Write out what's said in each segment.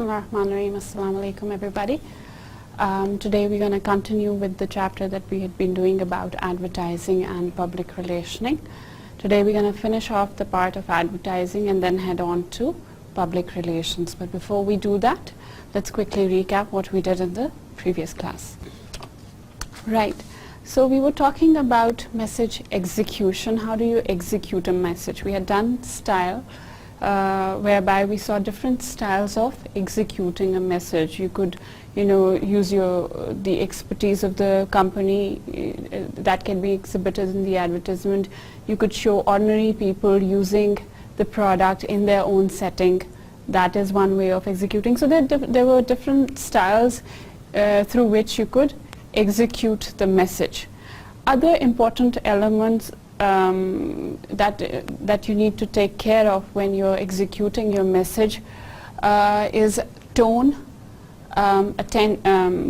Bismillahirrahmanirrahim. Assalamu alaikum everybody. Today we're going to continue with the chapter that we had been doing about advertising and public relationing. Today we're going to finish off the part of advertising and then head on to public relations. But before we do that, let's quickly recap what we did in the previous class. Right. So we were talking about message execution. How do you execute a message? We had done style, whereby we saw different styles of executing a message. You could, use the expertise of the company that can be exhibited in the advertisement. You could show ordinary people using the product in their own setting. That is one way of executing. So there were different styles through which you could execute the message. Other important elements that you need to take care of when you're executing your message is tone,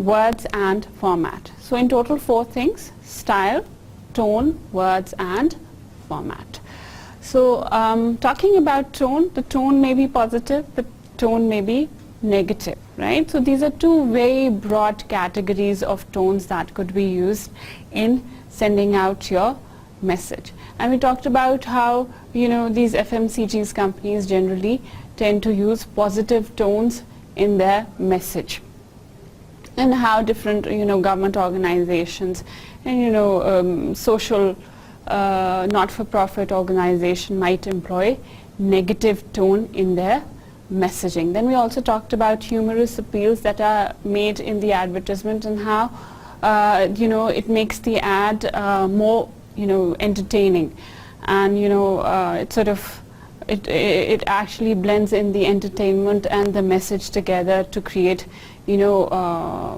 words and format. So in total 4 things: style, tone, words and format. So talking about tone, the tone may be positive, the tone may be negative, right? So these are 2 very broad categories of tones that could be used in sending out your message. And we talked about how these FMCGs companies generally tend to use positive tones in their message, and how different government organizations and social not-for-profit organization might employ negative tone in their messaging. Then we also talked about humorous appeals that are made in the advertisement, and how it makes the ad more entertaining, and it actually blends in the entertainment and the message together to create a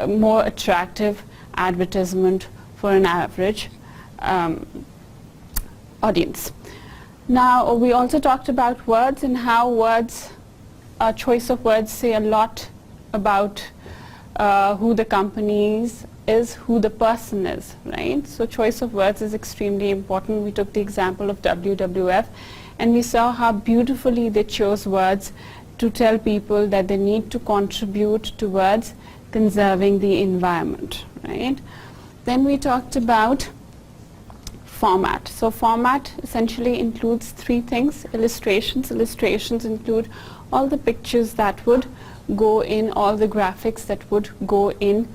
more attractive advertisement for an average audience. Now we also talked about words, and how words, choice of words say a lot about who the company is, who the person is, right? So choice of words is extremely important. We took the example of WWF, and we saw how beautifully they chose words to tell people that they need to contribute towards conserving the environment, right? Then we talked about format. So format essentially includes 3 things: illustrations. Illustrations include all the pictures that would go in, all the graphics that would go in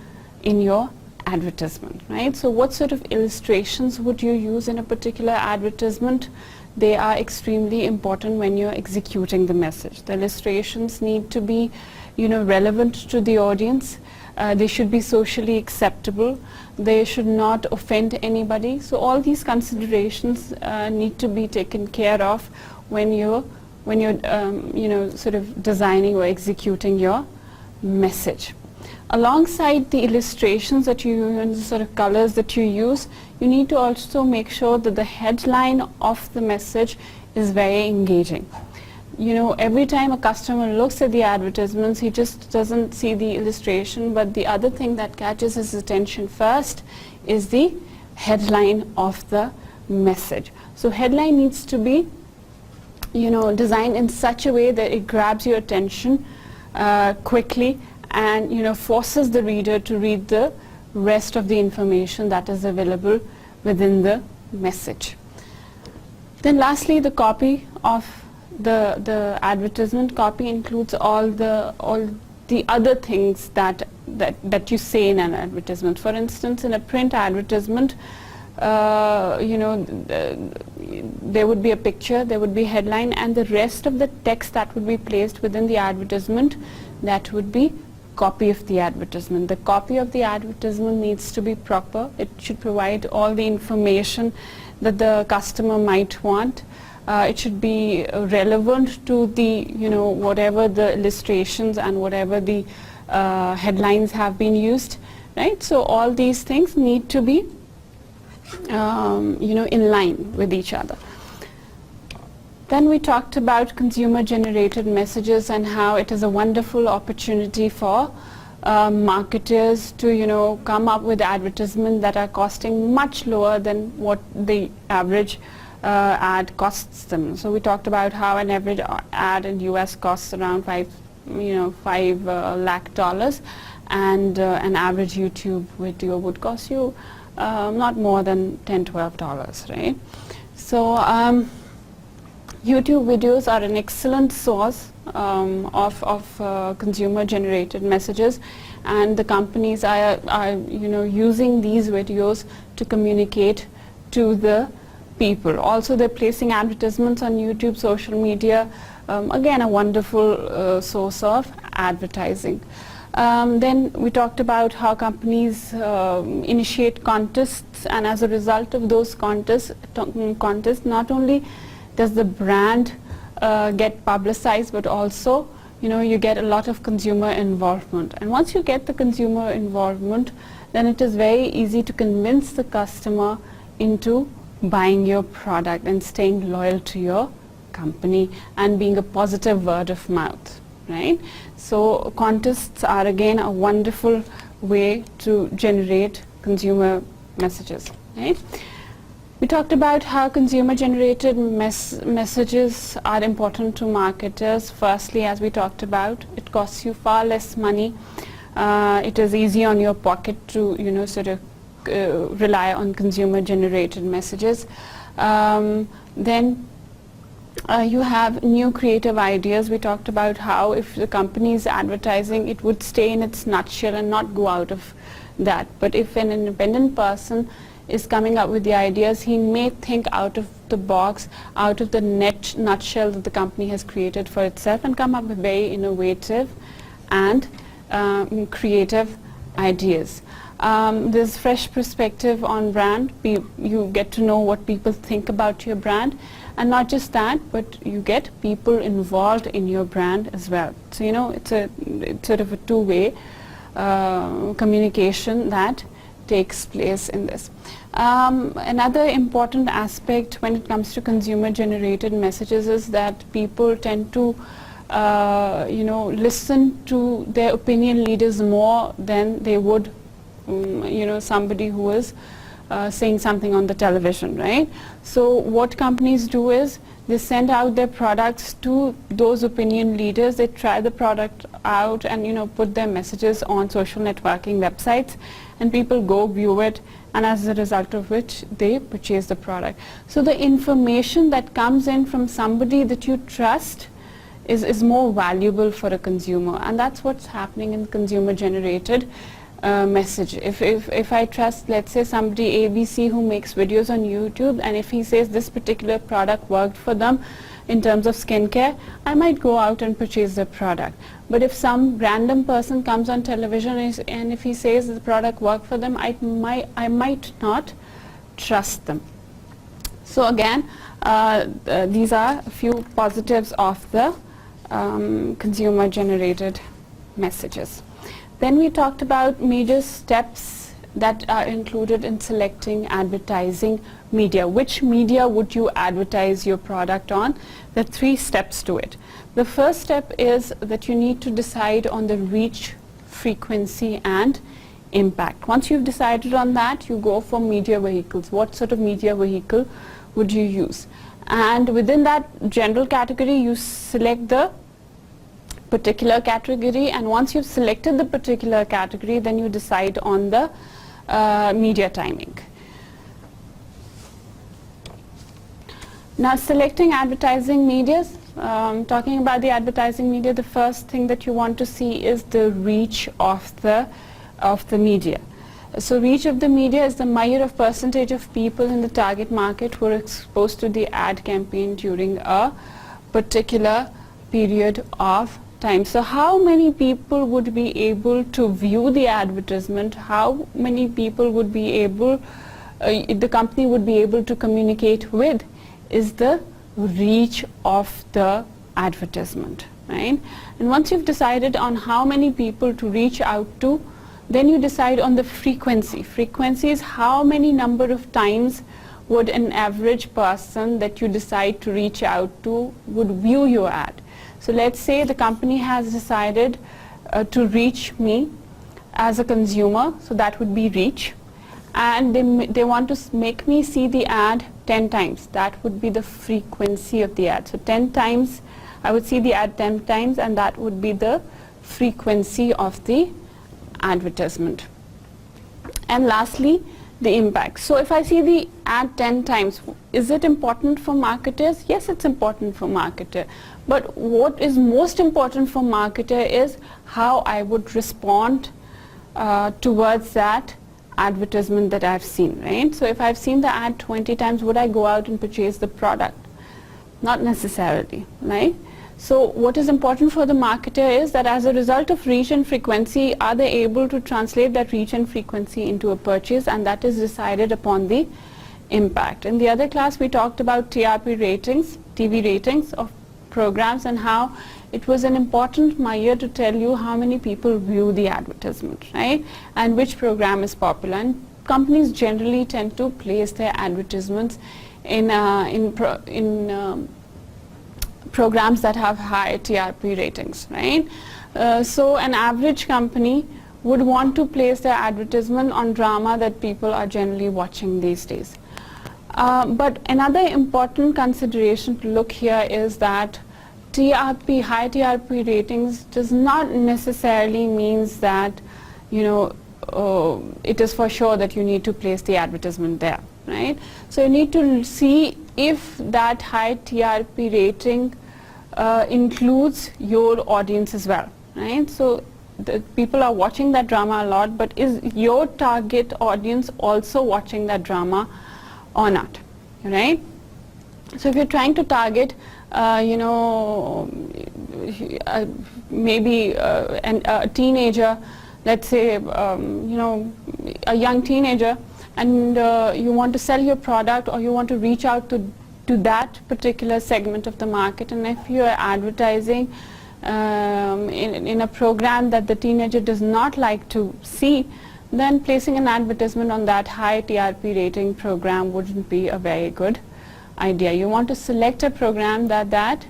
your advertisement, right? So what sort of illustrations would you use in a particular advertisement? They are extremely important when you're executing the message. The illustrations need to be relevant to the audience. They should be socially acceptable. They should not offend anybody. So all these considerations need to be taken care of when you're sort of designing or executing your message. Alongside the illustrations that you use and the sort of colors that you use, you need to also make sure that the headline of the message is very engaging. Every time a customer looks at the advertisements, he just doesn't see the illustration, but the other thing that catches his attention first is the headline of the message. So headline needs to be designed in such a way that it grabs your attention quickly, and forces the reader to read the rest of the information that is available within the message. Then lastly, the copy of the advertisement. Copy includes all the other things that you say in an advertisement. For instance, in a print advertisement, there would be a picture, there would be headline, and the rest of the text that would be placed within the advertisement, that would be copy of the advertisement. The copy of the advertisement needs to be proper. It should provide all the information that the customer might want. It should be relevant to the whatever the illustrations and whatever the headlines have been used, right? So all these things need to be in line with each other. Then we talked about consumer-generated messages, and how it is a wonderful opportunity for marketers to come up with advertisements that are costing much lower than what the average ad costs them. So we talked about how an average ad in US costs around $5 lakh, and an average YouTube video would cost you not more than $10-12, right? So YouTube videos are an excellent source of consumer-generated messages, and the companies are using these videos to communicate to the people. Also, they're placing advertisements on YouTube, social media. Again, a wonderful source of advertising. Then we talked about how companies initiate contests, and as a result of those contests, not only does the brand get publicized, but also you get a lot of consumer involvement. And once you get the consumer involvement, then it is very easy to convince the customer into buying your product and staying loyal to your company and being a positive word of mouth, right? So contests are again a wonderful way to generate consumer messages, right? We talked about how consumer-generated messages are important to marketers. Firstly, as we talked about, it costs you far less money. It is easy on your pocket to rely on consumer-generated messages. Then you have new creative ideas. We talked about how if the company is advertising, it would stay in its nutshell and not go out of that. But if an independent person is coming up with the ideas, he may think out of the box, out of the nutshell that the company has created for itself, and come up with very innovative and creative ideas. There's fresh perspective on brand. You get to know what people think about your brand, and not just that, but you get people involved in your brand as well. So it's sort of a two-way communication that takes place in this. Another important aspect when it comes to consumer-generated messages is that people tend to listen to their opinion leaders more than they would somebody who is saying something on the television, right? So what companies do is they send out their products to those opinion leaders. They try the product out and put their messages on social networking websites, and people go view it, and as a result of which they purchase the product. So the information that comes in from somebody that you trust is more valuable for a consumer, and that's what's happening in consumer-generated message. If I trust, let's say, somebody ABC who makes videos on YouTube, and if he says this particular product worked for them in terms of skincare, I might go out and purchase the product. But if some random person comes on television and if he says the product worked for them, I might not trust them. So again, these are a few positives of the consumer-generated messages. Then we talked about major steps that are included in selecting advertising media. Which media would you advertise your product on? There are 3 steps to it. The first step is that you need to decide on the reach, frequency, and impact. Once you've decided on that, you go for media vehicles. What sort of media vehicle would you use? And within that general category, you select the particular category, and once you've selected the particular category, then you decide on the media timing. Now, selecting advertising media, talking about the advertising media, the first thing that you want to see is the reach of the media. So reach of the media is the measure of percentage of people in the target market who are exposed to the ad campaign during a particular period of time. So how many people would be able to view the advertisement? How many people would be able, the company would be able to communicate with, is the reach of the advertisement, right? And once you've decided on how many people to reach out to, then you decide on the frequency. Frequency is how many number of times would an average person that you decide to reach out to would view your ad. So let's say the company has decided to reach me as a consumer, so that would be reach, and they want to make me see the ad 10 times. That would be the frequency of the ad. So 10 times I would see the ad 10 times, and that would be the frequency of the advertisement. And lastly, the impact. So if I see the ad 10 times, is it important for marketers? Yes, it's important for marketer. But what is most important for marketer is how I would respond towards that advertisement that I've seen, right? So if I've seen the ad 20 times, would I go out and purchase the product? Not necessarily, right? So what is important for the marketer is that as a result of reach and frequency, are they able to translate that reach and frequency into a purchase, and that is decided upon the impact. In the other class, we talked about TRP ratings, TV ratings of programs, and how it was an important measure to tell you how many people view the advertisement, right? And which program is popular. And companies generally tend to place their advertisements in programs that have high TRP ratings, right? So an average company would want to place their advertisement on drama that people are generally watching these days. But another important consideration to look here is that TRP, high TRP ratings, does not necessarily means that, you know, it is for sure that you need to place the advertisement there, right? So you need to see if that high TRP rating includes your audience as well, right? So the people are watching that drama a lot, but is your target audience also watching that drama or not, right? So if you're trying to target, you know, maybe a teenager, let's say, you know, a young teenager, and you want to sell your product, or you want to reach out to that particular segment of the market, and if you are advertising in a program that the teenager does not like to see, then placing an advertisement on that high TRP rating program wouldn't be a very good idea. You want to select a program that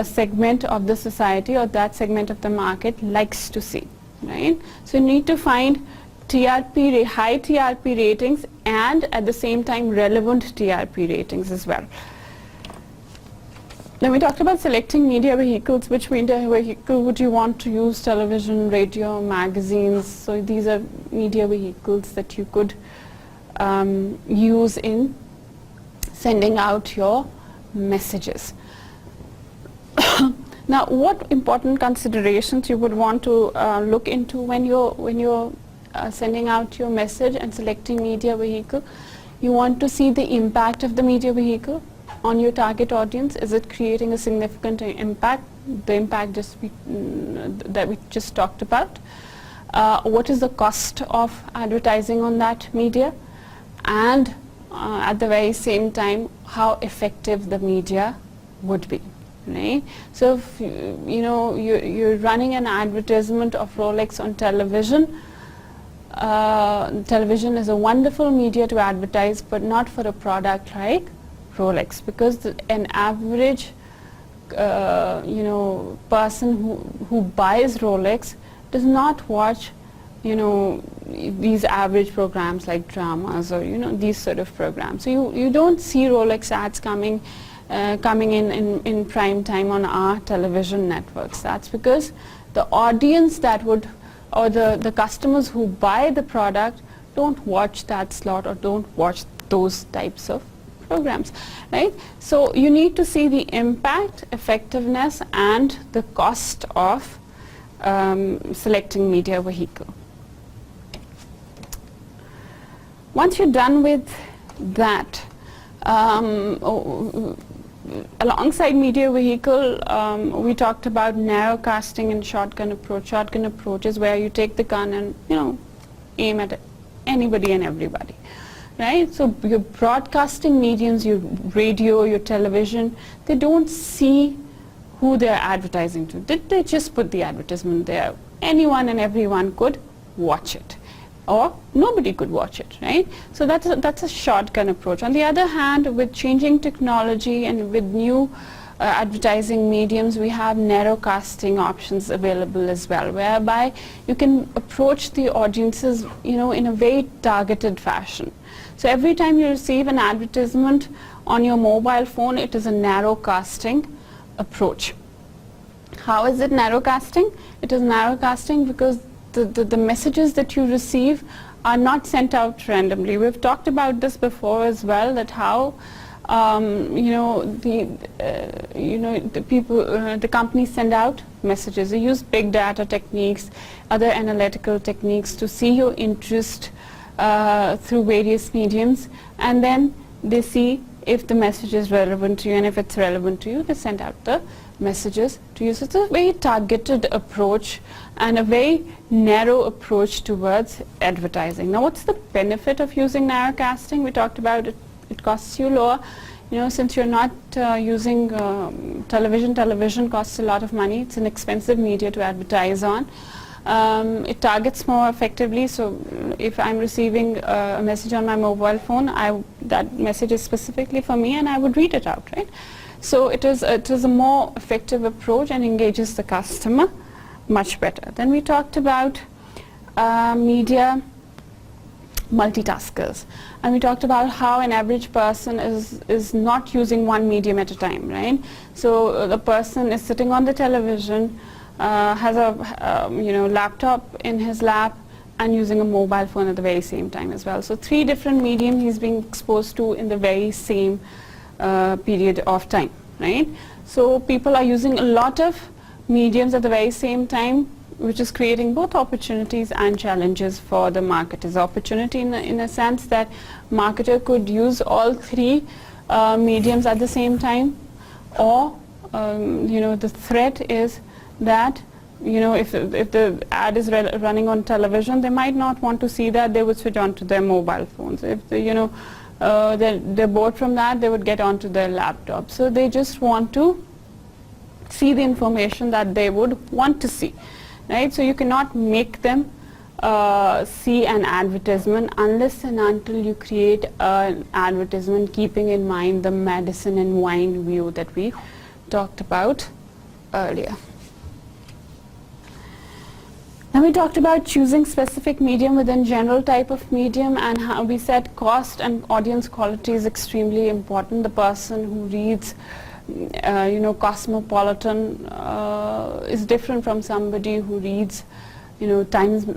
segment of the society or that segment of the market likes to see, right? So you need to find TRP, high TRP ratings, and at the same time relevant TRP ratings as well. Then we talked about selecting media vehicles. Which media vehicle would you want to use? Television, radio, magazines. So these are media vehicles that you could use in sending out your messages. Now, what important considerations you would want to look into when you're sending out your message and selecting media vehicle? You want to see the impact of the media vehicle on your target audience. Is it creating a significant impact? The impact that we just talked about. What is the cost of advertising on that media? And at the very same time, how effective the media would be, right? So if you know you're running an advertisement of Rolex on television, television is a wonderful media to advertise, but not for a product like Rolex, because an average you know person who buys Rolex does not watch, you know, these average programs like dramas or, you know, these sort of programs. So you don't see Rolex ads coming in prime time on our television networks. That's because the audience that would, or the customers who buy the product don't watch that slot or don't watch those types of programs, right? So you need to see the impact, effectiveness, and the cost of selecting media vehicle. Once you're done with that, alongside media vehicle, we talked about narrow casting and shotgun approach. Shotgun approach is where you take the gun and, you know, aim at anybody and everybody, right? So your broadcasting mediums, your radio, your television, they don't see who they're advertising to. They just put the advertisement there. Anyone and everyone could watch it, or nobody could watch it, right? So that's a shotgun approach. On the other hand, with changing technology and with new advertising mediums, we have narrow casting options available as well, whereby you can approach the audiences, you know, in a very targeted fashion. So every time you receive an advertisement on your mobile phone, it is a narrow casting approach. How is it narrowcasting? It is narrowcasting because the messages that you receive are not sent out randomly. We've talked about this before as well, that how the companies send out messages. They use big data techniques, other analytical techniques to see your interest through various mediums, and then they see if the message is relevant to you, and if it's relevant to you, they send out the messages to you. So it's a very targeted approach and a very narrow approach towards advertising. Now, what's the benefit of using narrowcasting? We talked about it. It costs you lower, since you're not using television. Television costs a lot of money. It's an expensive media to advertise on. It targets more effectively. So if I'm receiving a message on my mobile phone, that message is specifically for me, and I would read it out, right? So it is a more effective approach and engages the customer much better. Then we talked about media multitaskers, and we talked about how an average person is not using one medium at a time, right? So the person is sitting on the television, has a laptop in his lap, and using a mobile phone at the very same time as well. So 3 different mediums he's being exposed to in the very same period of time, right? So people are using a lot of mediums at the very same time, which is creating both opportunities and challenges for the marketers. Opportunity in a sense that marketer could use all 3 mediums at the same time, or the threat is that if the ad is running on television, they might not want to see that. They would switch on to their mobile phones. If they're bored from that, they would get onto their laptop. So they just want to see the information that they would want to see. Right? So you cannot make them see an advertisement unless and until you create an advertisement keeping in mind the medicine and wine view that we talked about earlier. Then we talked about choosing specific medium within general type of medium, and how we said cost and audience quality is extremely important. The person who reads Cosmopolitan is different from somebody who reads, Times,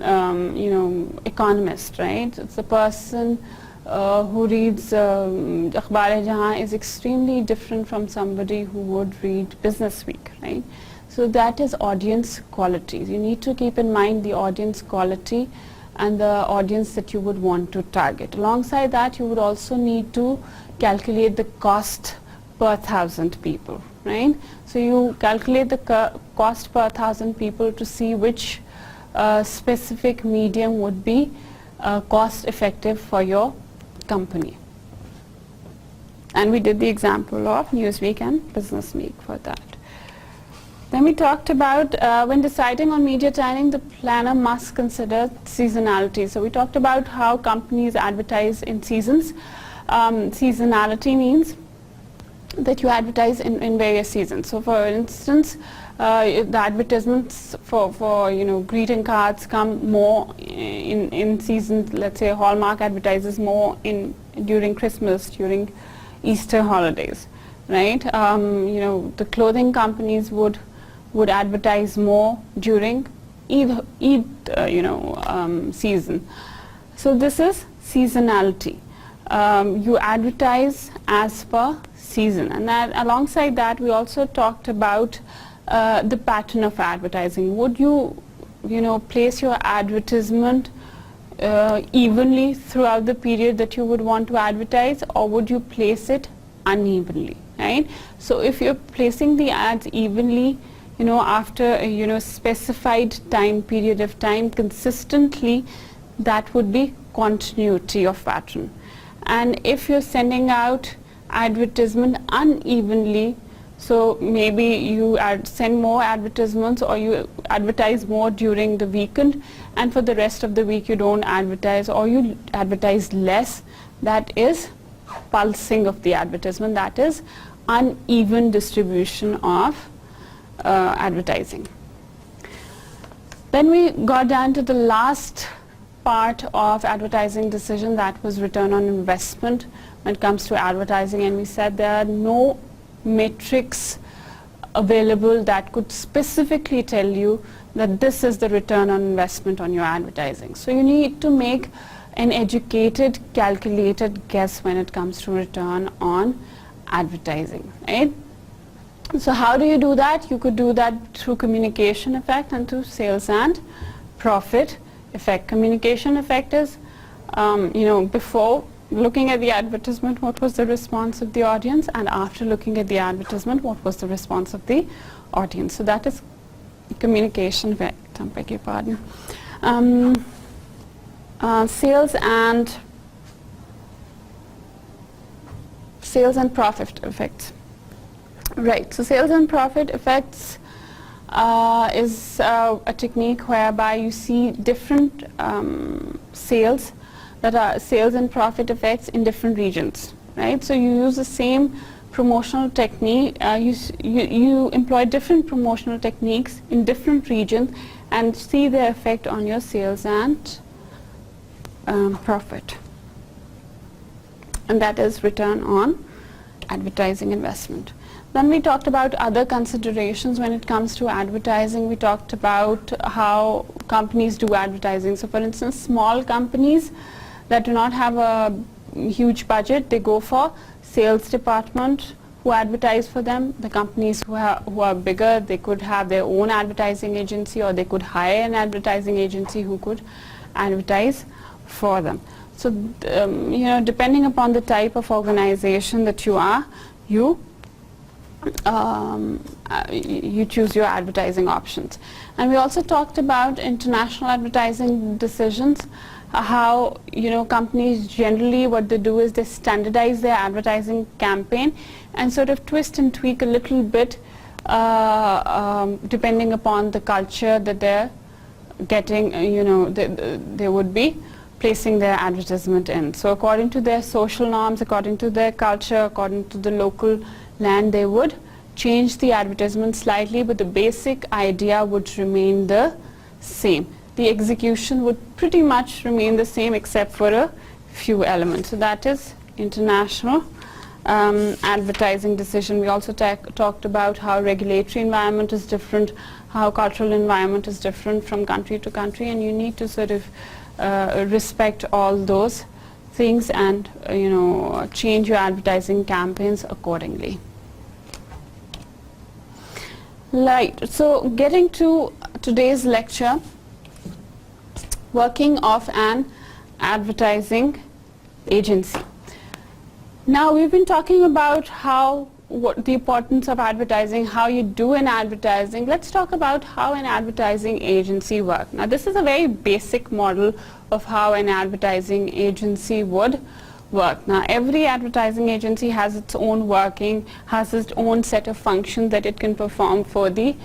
Economist, right? It's the person who reads Akhbar-e-Jahan is extremely different from somebody who would read Business Week, right? So that is audience quality. You need to keep in mind the audience quality and the audience that you would want to target. Alongside that, you would also need to calculate the cost per 1,000 people, right? So you calculate the cost per 1,000 people to see which specific medium would be cost effective for your company. And we did the example of Newsweek and Business Week for that. Then we talked about when deciding on media timing, the planner must consider seasonality. So we talked about how companies advertise in seasons. Seasonality means that you advertise in various seasons. So for instance, the advertisements for greeting cards come more in seasons. Let's say Hallmark advertises more during Christmas, during Easter holidays, right? The clothing companies would advertise more during Eid season. So this is seasonality. You advertise as per season, and alongside that we also talked about the pattern of advertising. Would you place your advertisement evenly throughout the period that you would want to advertise, or would you place it unevenly, right? So if you're placing the ads evenly, after a specified time period of time consistently, that would be continuity of pattern. And if you're sending out advertisement unevenly, so maybe you send more advertisements, or you advertise more during the weekend, and for the rest of the week you don't advertise, or you advertise less, that is pulsing of the advertisement. That is uneven distribution of advertising. Then we got down to the last part of advertising decision, that was return on investment when it comes to advertising, and we said there are no metrics available that could specifically tell you that this is the return on investment on your advertising. So you need to make an educated, calculated guess when it comes to return on advertising, right? So how do you do that? You could do that through communication effect and through sales and profit effect. Communication effect is, before looking at the advertisement, what was the response of the audience, and after looking at the advertisement, what was the response of the audience. So that is communication effect. I beg your pardon. Sales and profit effects. Right, so sales and profit effects is a technique whereby you see different sales and profit effects in different regions, right? So you use the same promotional technique, you employ different promotional techniques in different regions and see their effect on your sales and profit. And that is return on advertising investment. Then we talked about other considerations when it comes to advertising. We talked about how companies do advertising. So for instance, small companies that do not have a huge budget, they go for sales department who advertise for them. The companies who are bigger, they could have their own advertising agency, or they could hire an advertising agency who could advertise for them. So depending upon the type of organization that you are, you choose your advertising options. And we also talked about international advertising decisions, how companies generally what they do is they standardize their advertising campaign and sort of twist and tweak a little bit depending upon the culture that they're getting, they would be placing their advertisement in. So according to their social norms, according to their culture, according to the local land, they would change the advertisement slightly, but the basic idea would remain the same. The execution would pretty much remain the same except for a few elements. So that is international advertising decision. We also talked about how regulatory environment is different, how cultural environment is different from country to country, and you need to sort of respect all those things and change your advertising campaigns accordingly. Right, so getting to today's lecture, working of an advertising agency. Now we've been talking about what the importance of advertising, how you do an advertising. Let's talk about how an advertising agency works. Now this is a very basic model of how an advertising agency would work. Now every advertising agency has its own working, has its own set of functions that it can perform for the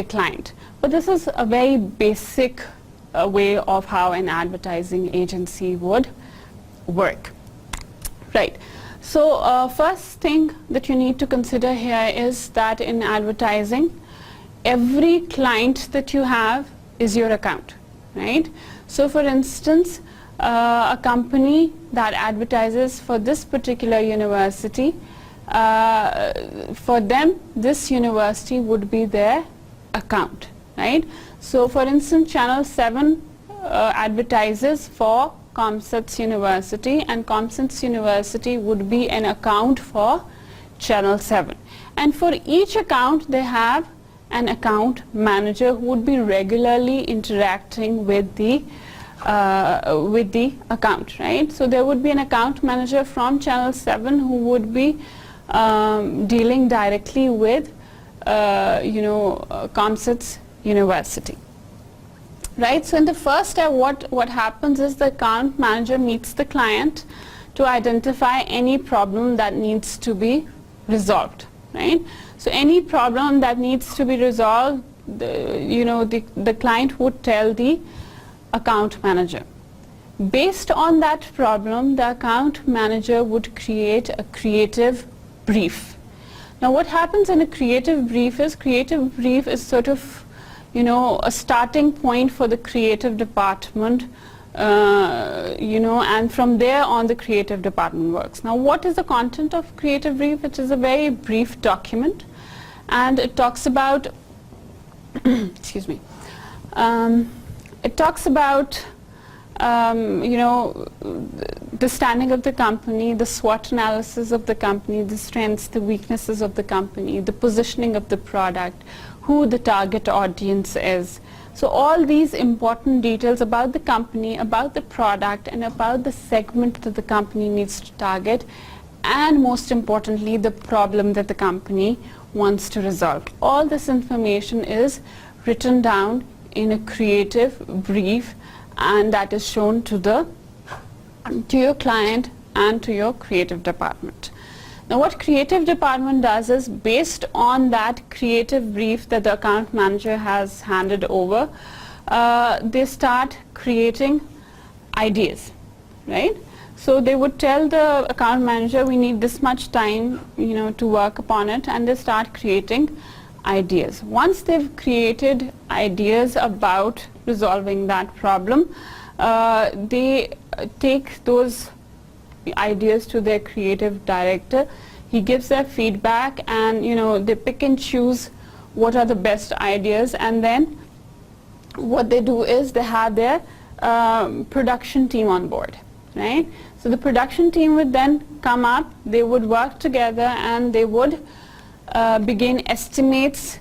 client. But this is a very basic way of how an advertising agency would work. Right. So first thing that you need to consider here is that in advertising, every client that you have is your account, right? So for instance, a company that advertises for this particular university, for them this university would be their account, right? So for instance, Channel 7 advertises for ComStats University, and ComStats University would be an account for Channel 7. And for each account they have an account manager who would be regularly interacting with the account, right? So there would be an account manager from Channel 7 who would be dealing directly with ComStats University. Right, so in the first step what happens is the account manager meets the client to identify any problem that needs to be resolved, right? So any problem that needs to be resolved, the client would tell the account manager. Based on that problem, the account manager would create a creative brief. Now what happens in a creative brief is sort of a starting point for the creative department and from there on the creative department works. Now, what is the content of creative brief? It is a very brief document, and it talks about excuse me, it talks about the standing of the company, the SWOT analysis of the company, the strengths, the weaknesses of the company, the positioning of the product, who the target audience is. So all these important details about the company, about the product, and about the segment that the company needs to target, and most importantly, the problem that the company wants to resolve. All this information is written down in a creative brief, and that is shown to your client and to your creative department. Now, what creative department does is, based on that creative brief that the account manager has handed over, they start creating ideas, right? So they would tell the account manager, we need this much time, to work upon it, and they start creating ideas. Once they've created ideas about resolving that problem, they take those ideas to their creative director. He gives their feedback, and they pick and choose what are the best ideas, and then what they do is they have their production team on board, right? So the production team would then come up, they would work together, and they would begin estimates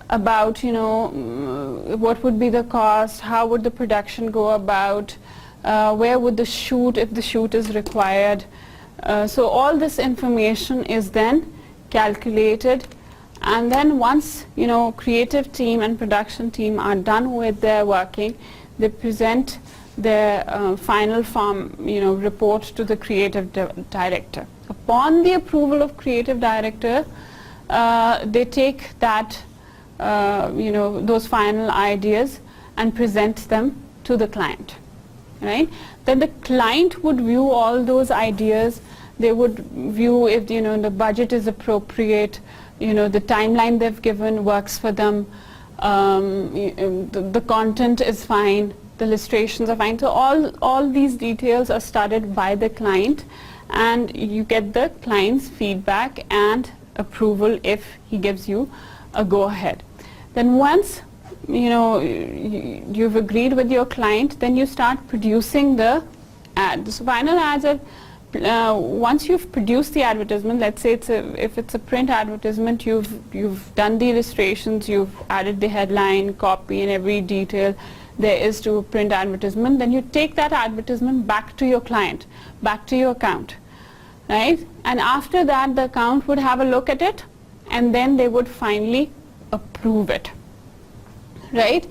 about what would be the cost, how would the production go about, where would the shoot, if the shoot is required. So all this information is then calculated, and then once creative team and production team are done with their working, they present their final form report to the creative director. Upon the approval of creative director, they take that those final ideas and present them to the client, right? Then the client would view all those ideas. They would view if the budget is appropriate, the timeline they've given works for them, the content is fine, the illustrations are fine. So all these details are studied by the client, and you get the client's feedback and approval if he gives you a go-ahead. Then once you've agreed with your client, then you start producing the ad. So final ads are once you've produced the advertisement. Let's say if it's a print advertisement, you've done the illustrations, you've added the headline, copy, and every detail there is to a print advertisement. Then you take that advertisement back to your client, back to your account, right? And after that, the account would have a look at it, and then they would finally approve it, right?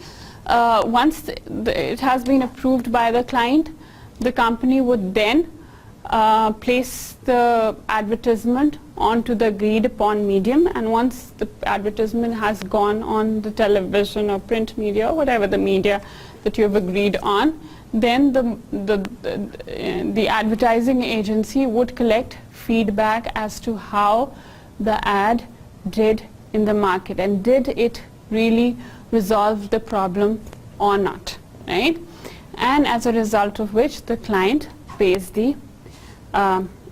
Once it has been approved by the client, the company would then place the advertisement onto the agreed upon medium, and once the advertisement has gone on the television or print media or whatever the media that you have agreed on, then the advertising agency would collect feedback as to how the ad did in the market, and did it really resolve the problem or not, right? And as a result of which the client pays the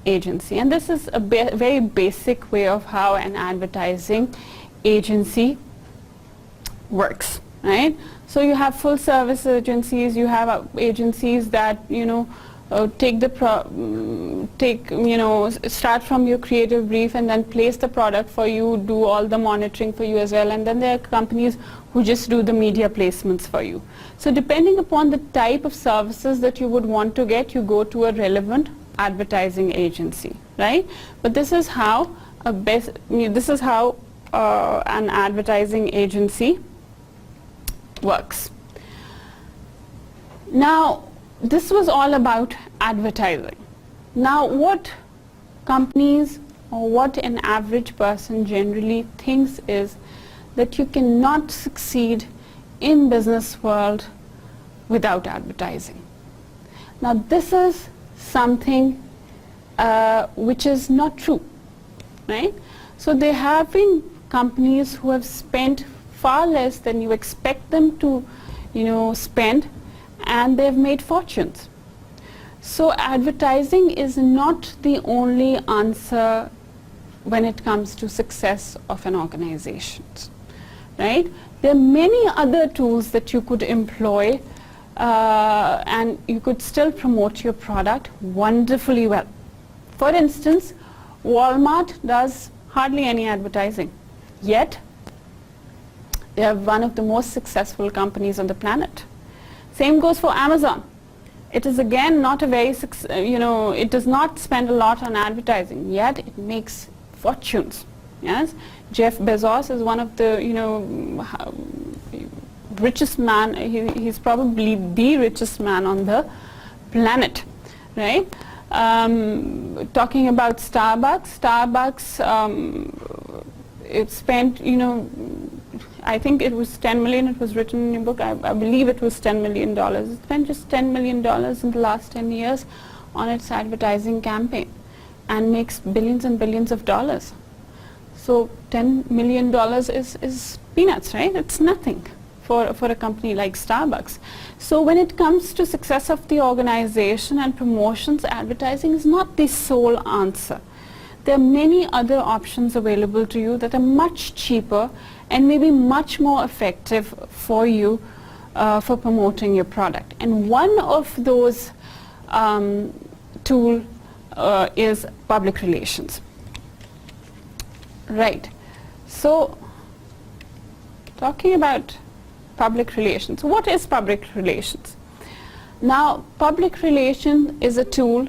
agency. And this is a very basic way of how an advertising agency works, right? So you have full service agencies, you have agencies that start from your creative brief and then place the product for you, do all the monitoring for you as well, and then there are companies who just do the media placements for you. So depending upon the type of services that you would want to get, you go to a relevant advertising agency, right? But this is how an advertising agency works. Now, this was all about advertising. Now, what companies or what an average person generally thinks is that you cannot succeed in business world without advertising. Now, this is something which is not true, right? So there have been companies who have spent far less than you expect them to spend, and they've made fortunes. So advertising is not the only answer when it comes to success of an organization, right? There are many other tools that you could employ, and you could still promote your product wonderfully well. For instance, Walmart does hardly any advertising, yet they are one of the most successful companies on the planet. Same goes for Amazon. It is again not a very, it does not spend a lot on advertising, yet it makes fortunes. Yes, Jeff Bezos is one of the richest man. He's probably the richest man on the planet, right? Talking about Starbucks, it spent, I think it was 10 million. It was written in your book. I believe it was $10 million. It spent just $10 million in the last 10 years on its advertising campaign, and makes billions and billions of dollars. So $10 million is peanuts, right? It's nothing for a company like Starbucks. So when it comes to success of the organization and promotions, advertising is not the sole answer. There are many other options available to you that are much cheaper and maybe much more effective for you for promoting your product. And one of those tools is public relations. Right. So talking about public relations, what is public relations? Now, public relations is a tool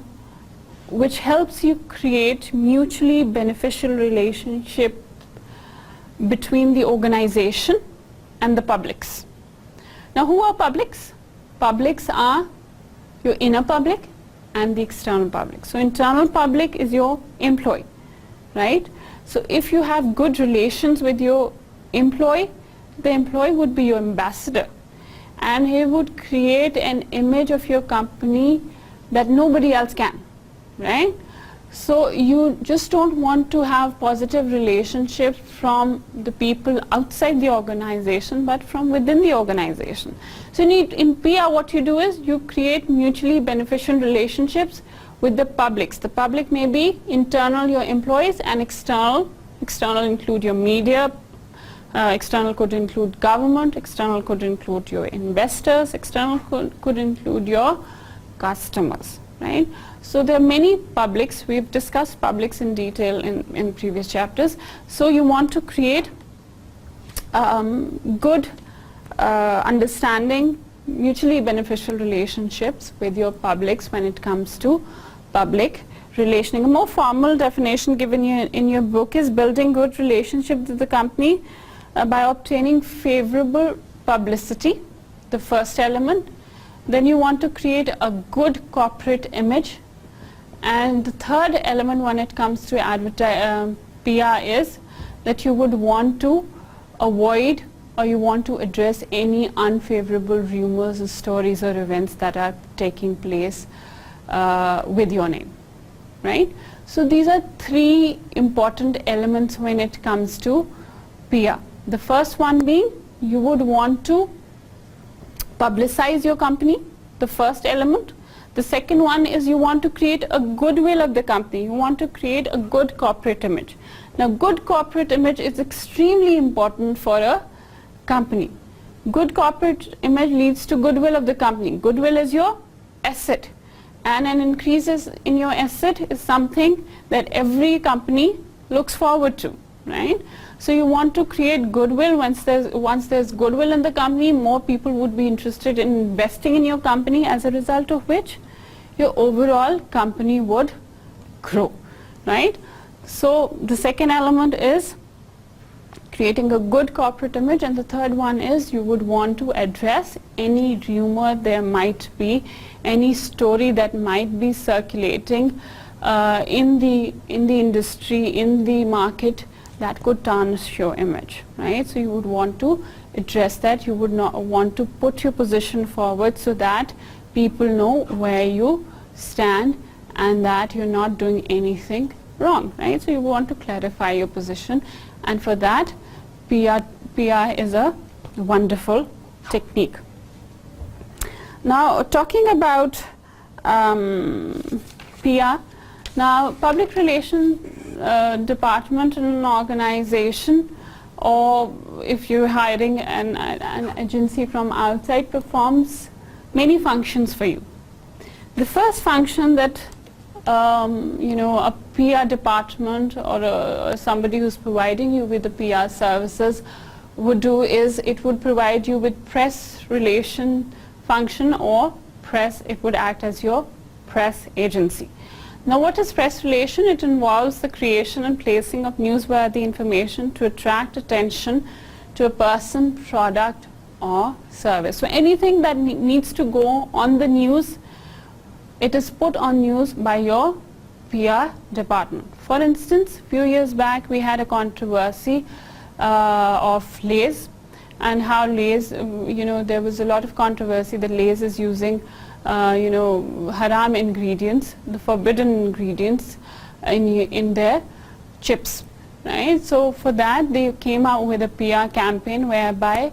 which helps you create mutually beneficial relationship between the organization and the publics. Now, who are publics? Publics are your inner public and the external public. So internal public is your employee, right? So if you have good relations with your employee, the employee would be your ambassador, and he would create an image of your company that nobody else can, right? So you just don't want to have positive relationships from the people outside the organization, but from within the organization. So in PR, what you do is you create mutually beneficial relationships with the publics. The public may be internal, your employees, and external. External include your media, external could include government, external could include your investors, external could include your customers, right? So there are many publics. We've discussed publics in detail in previous chapters. So you want to create good understanding, mutually beneficial relationships with your publics when it comes to public relationing. A more formal definition given in your book is building good relationships with the company by obtaining favorable publicity, the first element. Then you want to create a good corporate image. And the third element when it comes to PR is that you would want to avoid, or you want to address any unfavorable rumors or stories or events that are taking place with your name, right? So these are three important elements when it comes to PR. The first one being you would want to publicize your company, the first element. The second one is you want to create a goodwill of the company. You want to create a good corporate image. Now, good corporate image is extremely important for a company. Good corporate image leads to goodwill of the company. Goodwill is your asset, and an increase in your asset is something that every company looks forward to, right? So you want to create goodwill. Once there's goodwill in the company, more people would be interested in investing in your company, as a result of which your overall company would grow, right? So the second element is creating a good corporate image, and the third one is you would want to address any rumor there might be, any story that might be circulating in the industry, in the market, that could tarnish your image, right? So you would want to address that. You would not want to put your position forward so that people know where you stand and that you're not doing anything wrong, right? So you want to clarify your position, and for that PR is a wonderful technique. Now, talking about PR, now public relations department in an organization, or if you're hiring an agency from outside, performs many functions for you. The first function that a PR department or somebody who's providing you with the PR services would do is it would provide you with press relation function, or it would act as your press agency. Now, what is press relation? It involves the creation and placing of newsworthy information to attract attention to a person, product, or service. So anything that needs to go on the news, it is put on news by your PR department. For instance, a few years back we had a controversy of Lay's, and how Lay's, there was a lot of controversy that Lay's is using haram ingredients, the forbidden ingredients in their chips, right? So for that they came out with a PR campaign whereby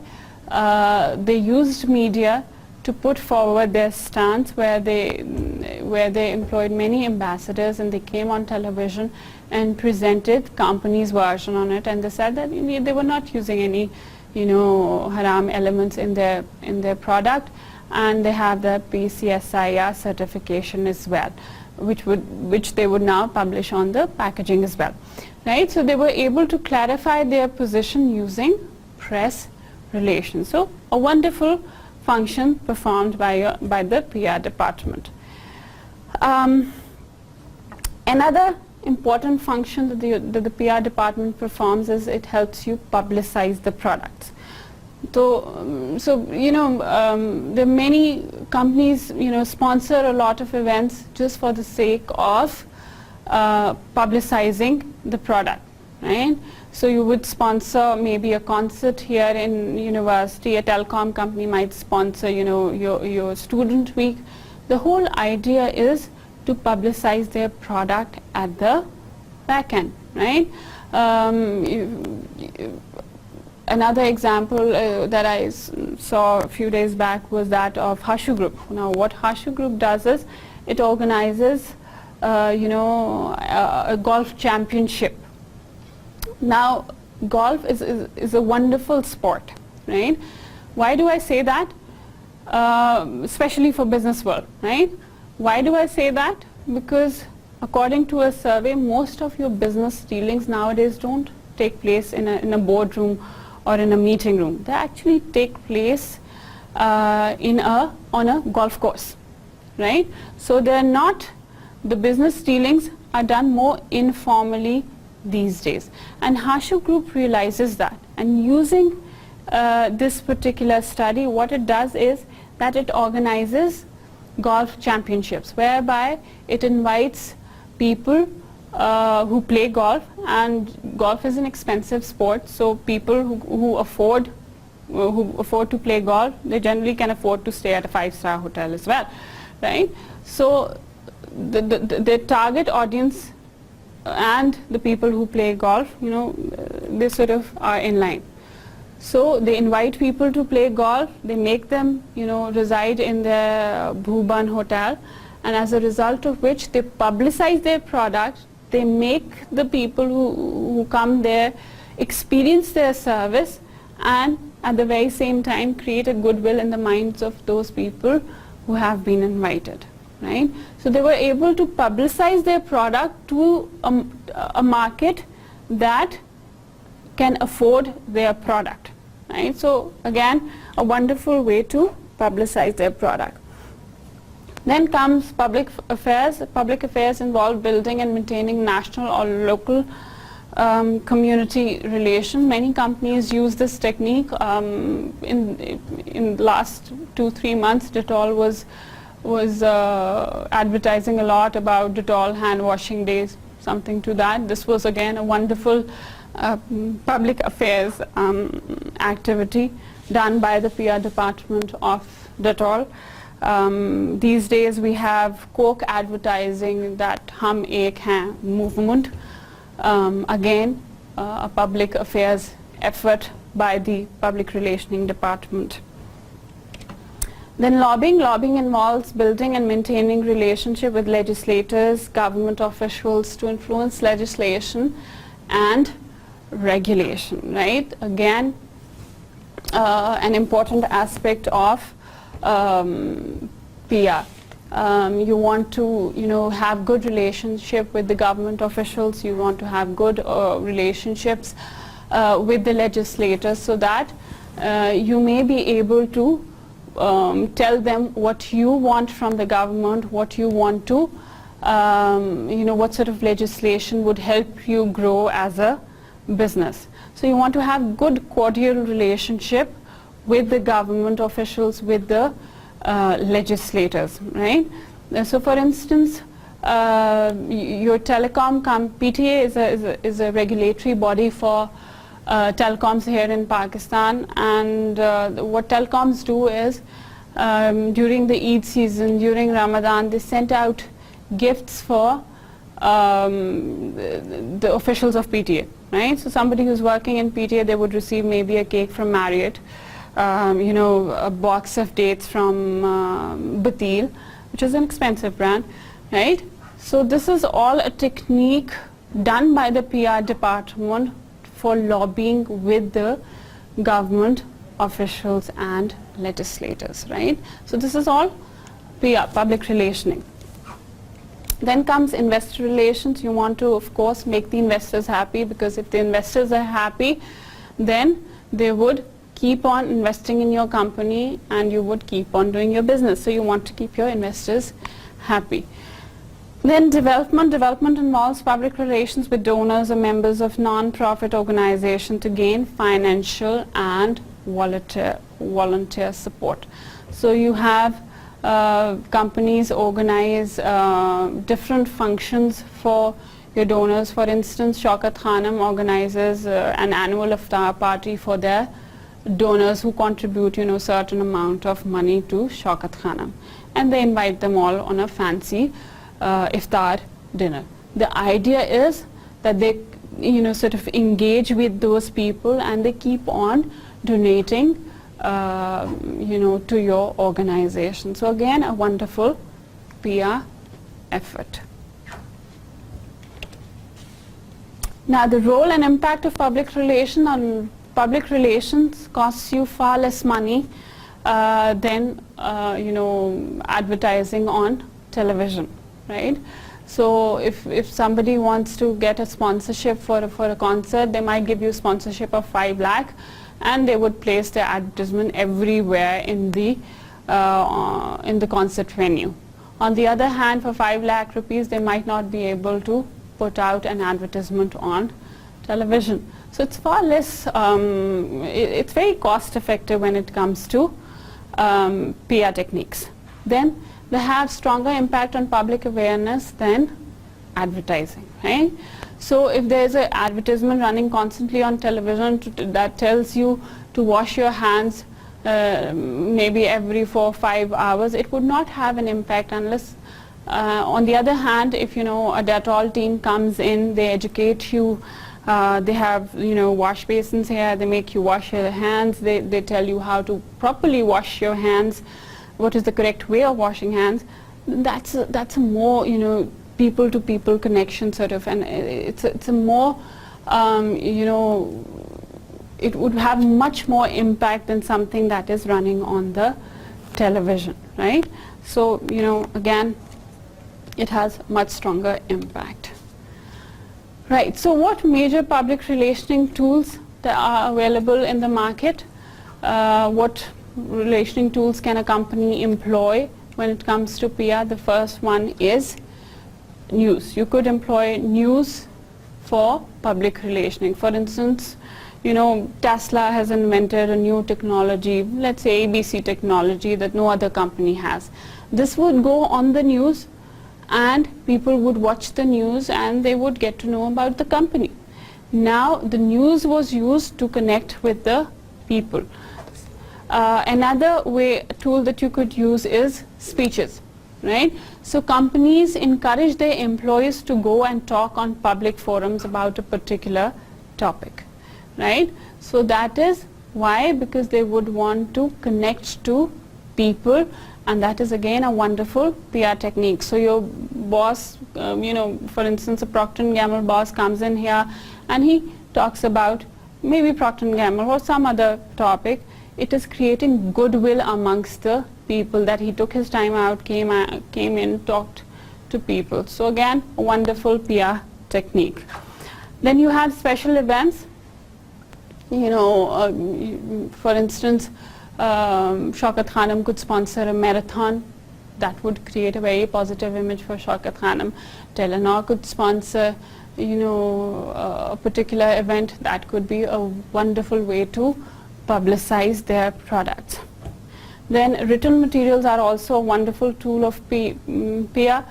they used media to put forward their stance, where they employed many ambassadors, and they came on television and presented company's version on it, and they said that they were not using any haram elements in their product, and they have the PCSIR certification as well, which they would now publish on the packaging as well, right? So they were able to clarify their position using press relations. So a wonderful function performed by the PR department. Another important function that the PR department performs is it helps you publicize the products. So there are many companies sponsor a lot of events just for the sake of publicizing the product, right? So you would sponsor maybe a concert here in university. A telecom company might sponsor your student week. The whole idea is to publicize their product at the back end, right? Another example that I saw a few days back was that of Hashu Group. Now, what Hashu Group does is it organizes, a golf championship. Now, golf is a wonderful sport, right? Why do I say that? Especially for business world, right? Why do I say that? Because according to a survey, most of your business dealings nowadays don't take place in a boardroom or in a meeting room. They actually take place on a golf course, right? So the business dealings are done more informally these days, and Hashu Group realizes that, and using this particular study, what it does is that it organizes golf championships, whereby it invites people who play golf, and golf is an expensive sport, so people who afford to play golf, they generally can afford to stay at a 5-star hotel as well, right? So the target audience and the people who play golf, they sort of are in line. So they invite people to play golf, they make them reside in their Bhuban hotel, and as a result of which they publicize their product, they make the people who come there experience their service, and at the very same time create a goodwill in the minds of those people who have been invited, right? So they were able to publicize their product to a market that can afford their product, right? So again, a wonderful way to publicize their product. Then comes public affairs. Public affairs involve building and maintaining national or local community relation. Many companies use this technique. In the last 2-3 months, Dettol was advertising a lot about Dettol hand washing days, something to that. This was again a wonderful public affairs activity done by the PR department of Dettol. These days we have Coke advertising that Hum Ek Hain movement, again a public affairs effort by the public relationing department. Then lobbying involves building and maintaining relationship with legislators, government officials to influence legislation and regulation, right? Again, an important aspect of PR. You want to, have good relationship with the government officials. You want to have good relationships with the legislators, so that you may be able to tell them what you want from the government, what you want to, what sort of legislation would help you grow as a business. So you want to have good cordial relationship with the government officials, with the legislators, right? So for instance, your telecom PTA is a regulatory body for telecoms here in Pakistan, and what telecoms do is during the Eid season, during Ramadan, they sent out gifts for the officials of PTA, right? So somebody who's working in PTA, they would receive maybe a cake from Marriott, a box of dates from Batil, which is an expensive brand, right? So this is all a technique done by the PR department for lobbying with the government officials and legislators, right? So this is all PR, public relationing. Then comes investor relations. You want to, of course, make the investors happy, because if the investors are happy, then they would keep on investing in your company and you would keep on doing your business. So you want to keep your investors happy. Then development involves public relations with donors or members of non-profit organization to gain financial and volunteer support. So you have companies organize different functions for your donors. For instance, Shaukat Khanum organizes an annual iftar party for their donors who contribute, certain amount of money to Shaukat Khanum, and they invite them all on a fancy iftar dinner. The idea is that they, sort of engage with those people and they keep on donating, to your organization. So again, a wonderful PR effort. Now, the role and impact of public relations costs you far less money than, advertising on television, right? So if somebody wants to get a sponsorship for a concert, they might give you sponsorship of 5 lakh, and they would place their advertisement everywhere in the concert venue. On the other hand, for 5 lakh rupees, they might not be able to put out an advertisement on television. So it's far less, it's very cost effective when it comes to PR techniques. Then they have stronger impact on public awareness than advertising, right? So if there's an advertisement running constantly on television that tells you to wash your hands maybe every 4 or 5 hours, it would not have an impact unless, on the other hand, if a Dettol team comes in, they educate you, they have wash basins here, they make you wash your hands, they tell you how to properly wash your hands, what is the correct way of washing hands. That's a more people to people connection sort of, and it's a more it would have much more impact than something that is running on the television, right? So again, it has much stronger impact. Right, so what major public relationing tools that are available in the market? What relationing tools can a company employ when it comes to PR? The first one is news. You could employ news for public relationing. For instance, Tesla has invented a new technology, let's say ABC technology, that no other company has. This would go on the news, and people would watch the news and they would get to know about the company. Now the news was used to connect with the people. Another tool that you could use is speeches, right? So companies encourage their employees to go and talk on public forums about a particular topic, right? So that is why, because they would want to connect to people, and that is again a wonderful PR technique. So your boss, for instance, a Procter & Gamble boss comes in here and he talks about maybe Procter & Gamble or some other topic. It is creating goodwill amongst the people that he took his time out, came in, talked to people. So again, a wonderful PR technique. Then you have special events. For instance, Shaukat Khanum could sponsor a marathon. That would create a very positive image for Shaukat Khanum. Telenor could sponsor, a particular event. That could be a wonderful way to publicize their products. Then written materials are also a wonderful tool of PR,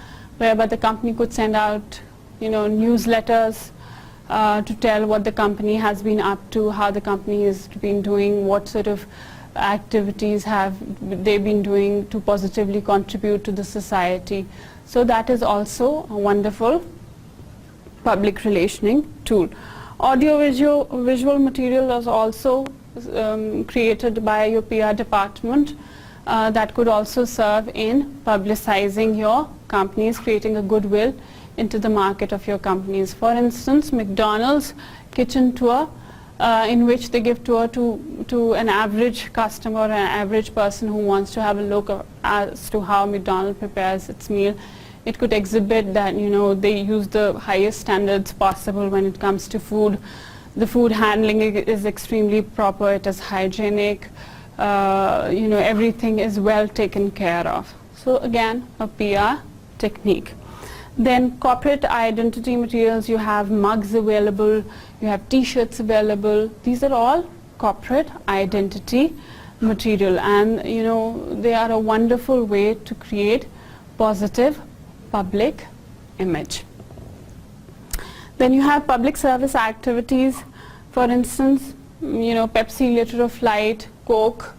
whereby the company could send out, newsletters to tell what the company has been up to, how the company has been doing, what sort of activities have they been doing to positively contribute to the society. So that is also a wonderful public relationing tool. Audio-visual material is also created by your PR department that could also serve in publicizing your companies, creating a goodwill into the market of your companies. For instance, McDonald's kitchen tour, in which they give tour to an average customer, an average person who wants to have a look as to how McDonald's prepares its meal. It could exhibit that they use the highest standards possible when it comes to food. The food handling is extremely proper, it is hygienic, everything is well taken care of. So again, a PR technique. Then corporate identity materials, you have mugs available, you have t-shirts available. These are all corporate identity material, and they are a wonderful way to create positive public image. Then you have public service activities. For instance, Pepsi, Liter of Light, Coke,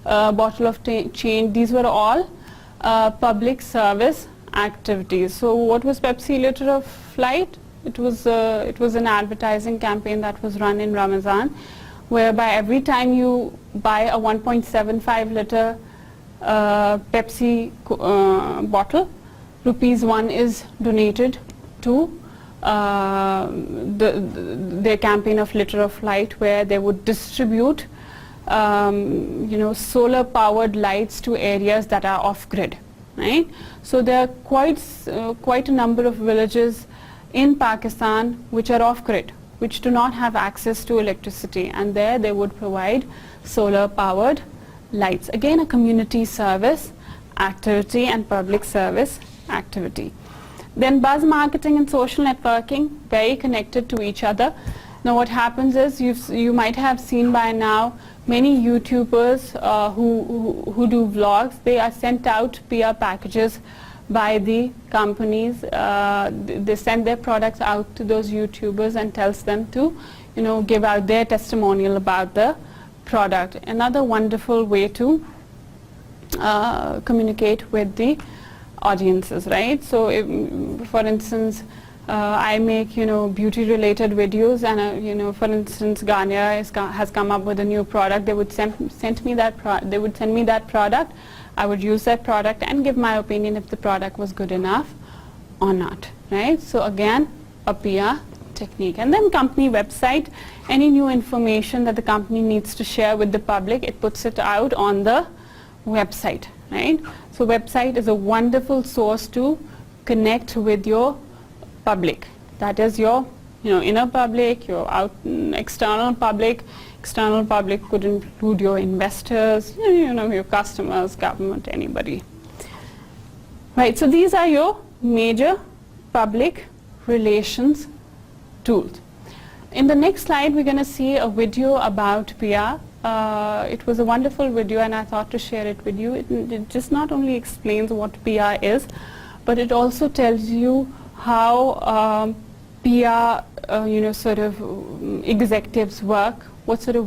bottle of change. These were all public service activities. So what was Pepsi, Liter of Light? It was an advertising campaign that was run in Ramadan, whereby every time you buy a 1.75 liter Pepsi bottle, ₹1 is donated to their campaign of Liter of Light, where they would distribute solar powered lights to areas that are off grid, right? So there are quite a number of villages in Pakistan which are off grid, which do not have access to electricity, and there they would provide solar powered lights. Again, a community service activity and public service activity. Then buzz marketing and social networking, very connected to each other. Now what happens is, you might have seen by now many YouTubers who do vlogs. They are sent out PR packages by the companies. They send their products out to those YouTubers and tells them to give out their testimonial about the product. Another wonderful way to communicate with the audiences, right? So for instance, I make beauty related videos, and for instance, Garnier has come up with a new product. They would send me that product. I would use that product and give my opinion if the product was good enough or not, right? So again, a PR technique. And then company website, any new information that the company needs to share with the public, it puts it out on the website, right? So website is a wonderful source to connect with your public. That is your inner public, your external public. External public could include your investors, your customers, government, anybody. Right, so these are your major public relations tools. In the next slide, we're going to see a video about PR. It was a wonderful video, and I thought to share it with you. It just not only explains what PR is, but it also tells you how PR, sort of executives work, what sort of,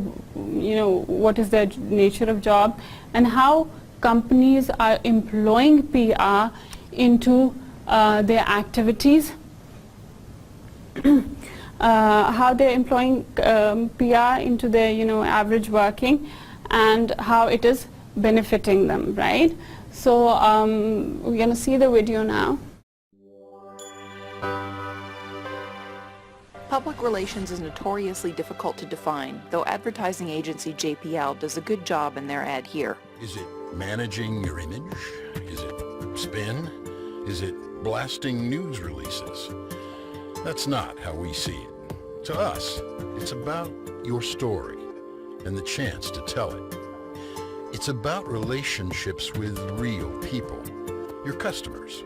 what is their nature of job, and how companies are employing PR into their activities, how they're employing PR into their, average working, and how it is benefiting them, right? So we're going to see the video now. Public relations is notoriously difficult to define, though advertising agency JPL does a good job in their ad here. Is it managing your image? Is it spin? Is it blasting news releases? That's not how we see it. To us, it's about your story and the chance to tell it. It's about relationships with real people, your customers,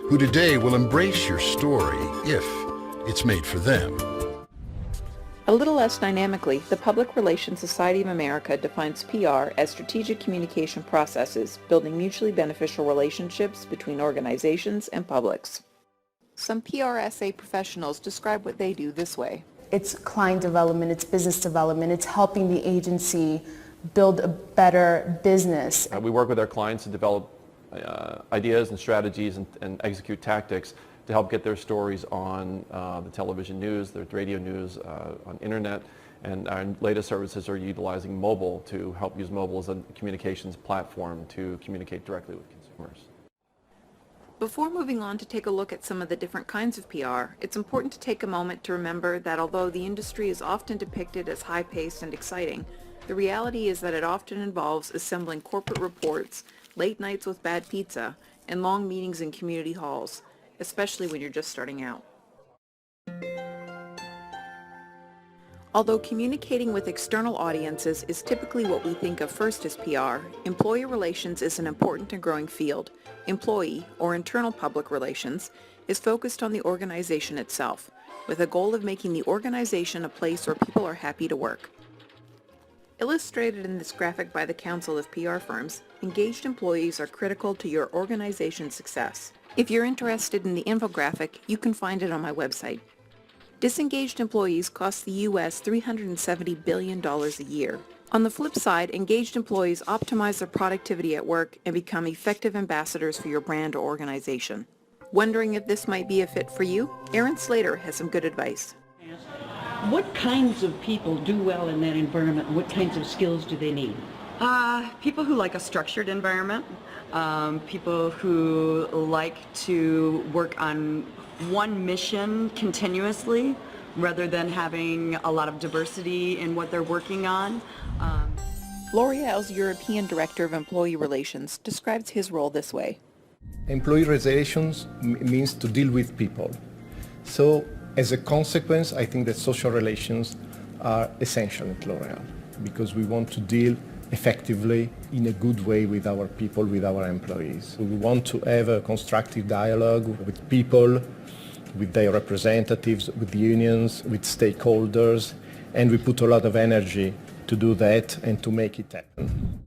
who today will embrace your story if it's made for them. A little less dynamically, the Public Relations Society of America defines PR as strategic communication processes, building mutually beneficial relationships between organizations and publics. Some PRSA professionals describe what they do this way. It's client development, it's business development, it's helping the agency build a better business. We work with our clients to develop ideas and strategies and execute tactics to help get their stories on the television news, their radio news, on internet, and our latest services are utilizing mobile to help use mobile as a communications platform to communicate directly with consumers. Before moving on to take a look at some of the different kinds of PR, it's important to take a moment to remember that although the industry is often depicted as high-paced and exciting, the reality is that it often involves assembling corporate reports, late nights with bad pizza, and long meetings in community halls, especially when you're just starting out. Although communicating with external audiences is typically what we think of first as PR, employee relations is an important and growing field. Employee, or internal public relations, is focused on the organization itself, with a goal of making the organization a place where people are happy to work. Illustrated in this graphic by the Council of PR Firms, engaged employees are critical to your organization's success. If you're interested in the infographic, you can find it on my website. Disengaged employees cost the U.S. $370 billion a year. On the flip side, engaged employees optimize their productivity at work and become effective ambassadors for your brand or organization. Wondering if this might be a fit for you? Aaron Slater has some good advice. What kinds of people do well in that environment? What kinds of skills do they need? People who like a structured environment, people who like to work on one mission continuously rather than having a lot of diversity in what they're working on. L'Oreal's European Director of Employee Relations describes his role this way. Employee relations means to deal with people. So as a consequence, I think that social relations are essential at L'Oreal because we want to deal effectively in a good way with our people, with our employees. We want to have a constructive dialogue with people, with their representatives, with unions, with stakeholders, and we put a lot of energy to do that and to make it happen.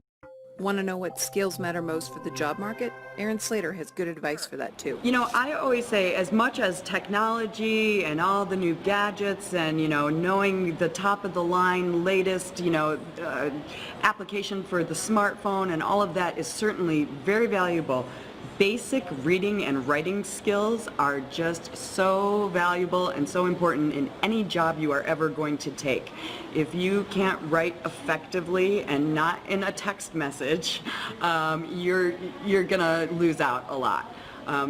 Want to know what skills matter most for the job market? Aaron Slater has good advice for that too. You know, I always say as much as technology and all the new gadgets and, knowing the top of the line, latest, application for the smartphone and all of that is certainly very valuable. Basic reading and writing skills are just so valuable and so important in any job you are ever going to take. If you can't write effectively and not in a text message, you're gonna lose out a lot.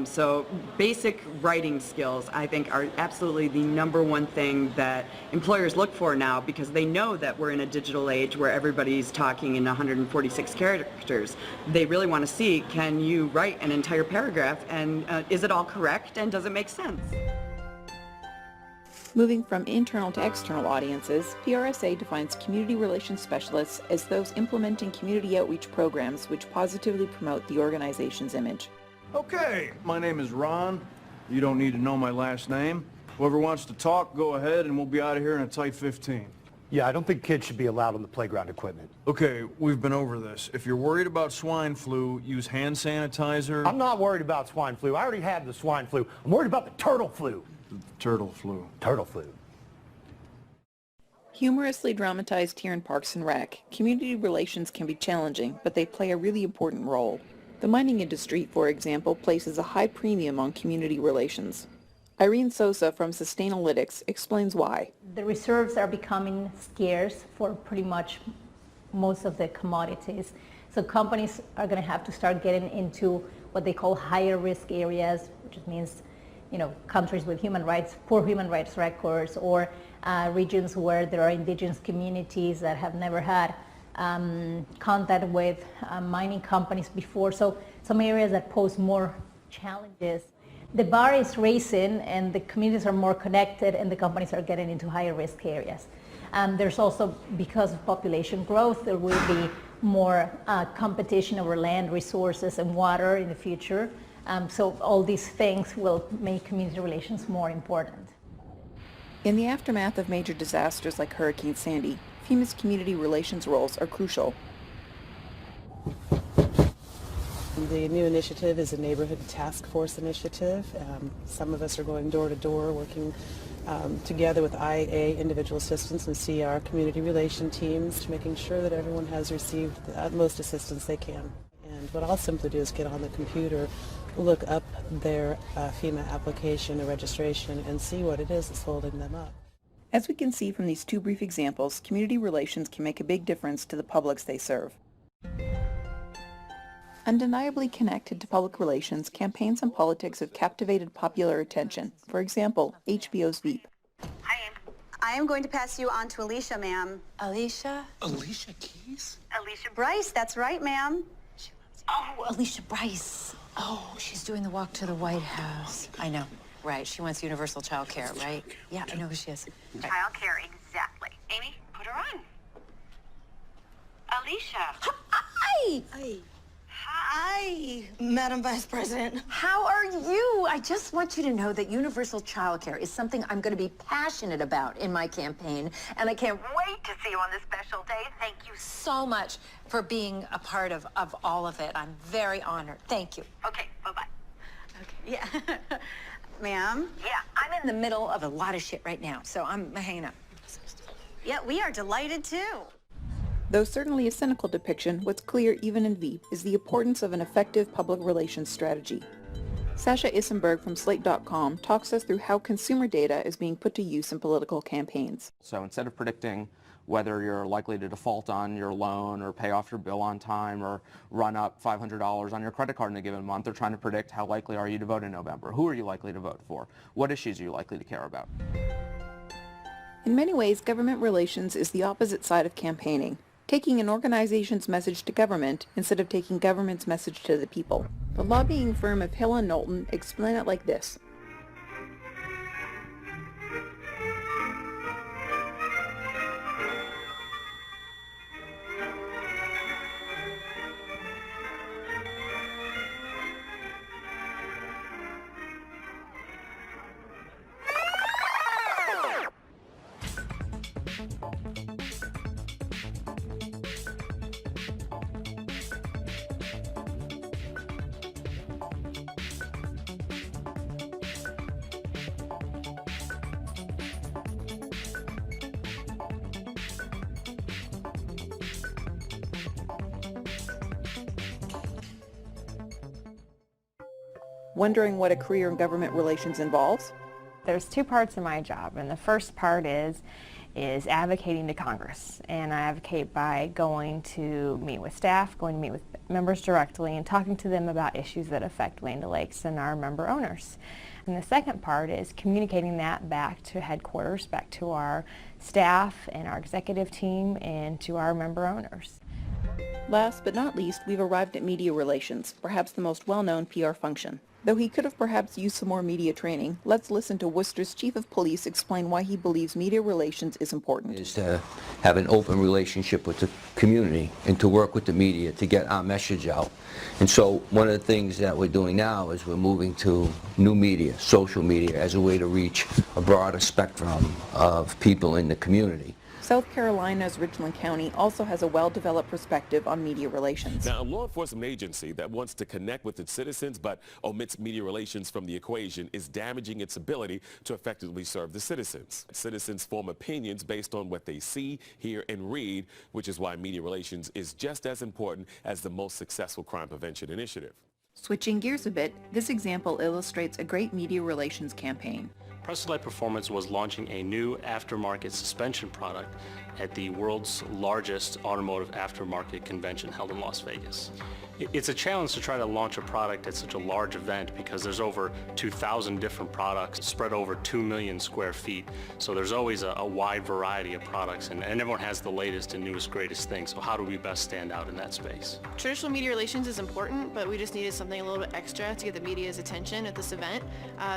So basic writing skills, I think, are absolutely the number one thing that employers look for now because they know that we're in a digital age where everybody's talking in 146 characters. They really want to see, can you write an entire paragraph and is it all correct and does it make sense? Moving from internal to external audiences, PRSA defines community relations specialists as those implementing community outreach programs which positively promote the organization's image. Okay, my name is Ron. You don't need to know my last name. Whoever wants to talk, go ahead and we'll be out of here in a tight 15. Yeah, I don't think kids should be allowed on the playground equipment. Okay, we've been over this. If you're worried about swine flu, use hand sanitizer. I'm not worried about swine flu. I already had the swine flu. I'm worried about the turtle flu. The turtle flu. Turtle flu. Humorously dramatized here in Parks and Rec, community relations can be challenging, but they play a really important role. The mining industry, for example, places a high premium on community relations. Irene Sosa from Sustainalytics explains why. The reserves are becoming scarce for pretty much most of the commodities. So companies are going to have to start getting into what they call higher risk areas, which means, countries with poor human rights records, or regions where there are indigenous communities that have never had contact with mining companies before. So some areas that pose more challenges. The bar is raising and the communities are more connected and the companies are getting into higher risk areas. There's also, because of population growth, there will be more competition over land resources and water in the future. So all these things will make community relations more important. In the aftermath of major disasters like Hurricane Sandy, FEMA's community relations roles are crucial. The new initiative is a neighborhood task force initiative. Some of us are going door to door, working together with IA, individual assistance, and CR, community relation teams, making sure that everyone has received the utmost assistance they can. And what I'll simply do is get on the computer, look up their FEMA application or registration, and see what it is that's holding them up. As we can see from these two brief examples, community relations can make a big difference to the publics they serve. Undeniably connected to public relations, campaigns and politics have captivated popular attention. For example, HBO's Veep. I am going to pass you on to Alicia, ma'am. Alicia? Alicia Keys? Alicia Bryce, that's right, ma'am. Oh, Alicia Bryce. Oh, she's doing the walk to the White House. I know. Right, she wants universal child care, right? Yeah, I know who she is. Right. Child care, exactly. Amy, put her on. Alicia. Hi! Hi. Hi, Madam Vice President. How are you? I just want you to know that universal child care is something I'm going to be passionate about in my campaign, and I can't wait to see you on this special day. Thank you so much for being a part of all of it. I'm very honored. Thank you. Okay, bye-bye. Okay, yeah. Ma'am? Yeah, I'm in the middle of a lot of shit right now, so I'm hanging up. Yeah, we are delighted too. Though certainly a cynical depiction, what's clear even in Veep is the importance of an effective public relations strategy. Sasha Issenberg from Slate.com talks us through how consumer data is being put to use in political campaigns. So instead of predicting whether you're likely to default on your loan or pay off your bill on time or run up $500 on your credit card in a given month, they're trying to predict how likely are you to vote in November. Who are you likely to vote for? What issues are you likely to care about? In many ways, government relations is the opposite side of campaigning, taking an organization's message to government instead of taking government's message to the people. The lobbying firm of Hill & Knowlton explain it like this. Wondering what a career in government relations involves? There's two parts of my job, and the first part is advocating to Congress. And I advocate by going to meet with staff, going to meet with members directly, and talking to them about issues that affect Land O'Lakes and our member owners. And the second part is communicating that back to headquarters, back to our staff and our executive team, and to our member owners. Last but not least, we've arrived at media relations, perhaps the most well-known PR function. Though he could have perhaps used some more media training, let's listen to Worcester's Chief of Police explain why he believes media relations is important. Is to have an open relationship with the community and to work with the media to get our message out. And so one of the things that we're doing now is we're moving to new media, social media, as a way to reach a broader spectrum of people in the community. South Carolina's Richland County also has a well-developed perspective on media relations. Now, a law enforcement agency that wants to connect with its citizens but omits media relations from the equation is damaging its ability to effectively serve the citizens. Citizens form opinions based on what they see, hear, and read, which is why media relations is just as important as the most successful crime prevention initiative. Switching gears a bit, this example illustrates a great media relations campaign. Press-Light Performance was launching a new aftermarket suspension product at the world's largest automotive aftermarket convention held in Las Vegas. It's a challenge to try to launch a product at such a large event because there's over 2,000 different products spread over 2 million square feet. So there's always a wide variety of products, and everyone has the latest and newest, greatest thing. So how do we best stand out in that space? Traditional media relations is important, but we just needed something a little bit extra to get the media's attention at this event.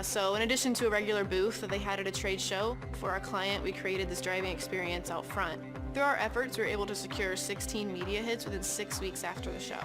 So in addition to a regular booth that they had at a trade show, for our client, we created this driving experience out front. Through our efforts, we were able to secure 16 media hits within 6 weeks after the show.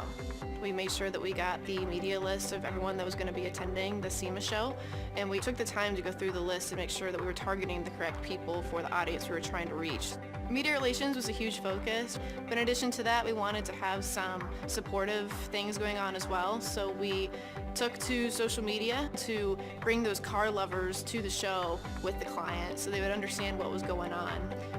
We made sure that we got the media list of everyone that was going to be attending the SEMA show, and we took the time to go through the list to make sure that we were targeting the correct people for the audience we were trying to reach. Media relations was a huge focus, but in addition to that, we wanted to have some supportive things going on as well, so we took to social media to bring those car lovers to the show with the client so they would understand what was going on.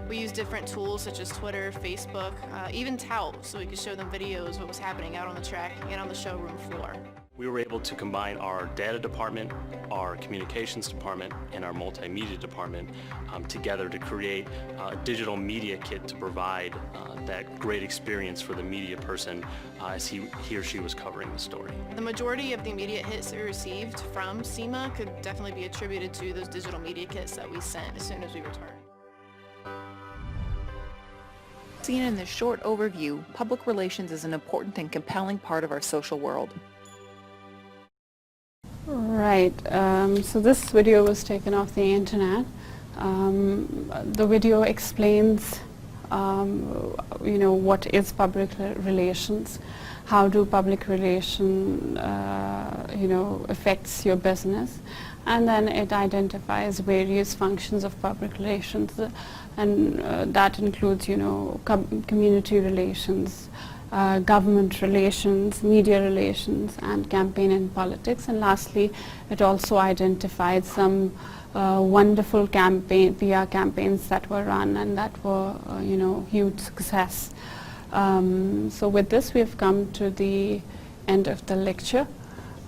We used different tools such as Twitter, Facebook, even Tout, so we could show them videos of what was happening out on the track and on the showroom floor. We were able to combine our data department, our communications department, and our multimedia department together to create a digital media kit to provide that great experience for the media person as he or she was covering the story. The majority of the immediate hits that we received from SEMA could definitely be attributed to those digital media kits that we sent as soon as we returned. Seen in this short overview, public relations is an important and compelling part of our social world. Right, so this video was taken off the internet. The video explains what is public relations, how do public relation affects your business, and then it identifies various functions of public relations, and that includes community relations, government relations, media relations, and campaign and politics. And lastly, it also identified some wonderful PR campaigns that were run and that were huge success. So with this, we've come to the end of the lecture.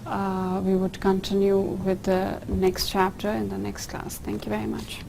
We would continue with the next chapter in the next class. Thank you very much.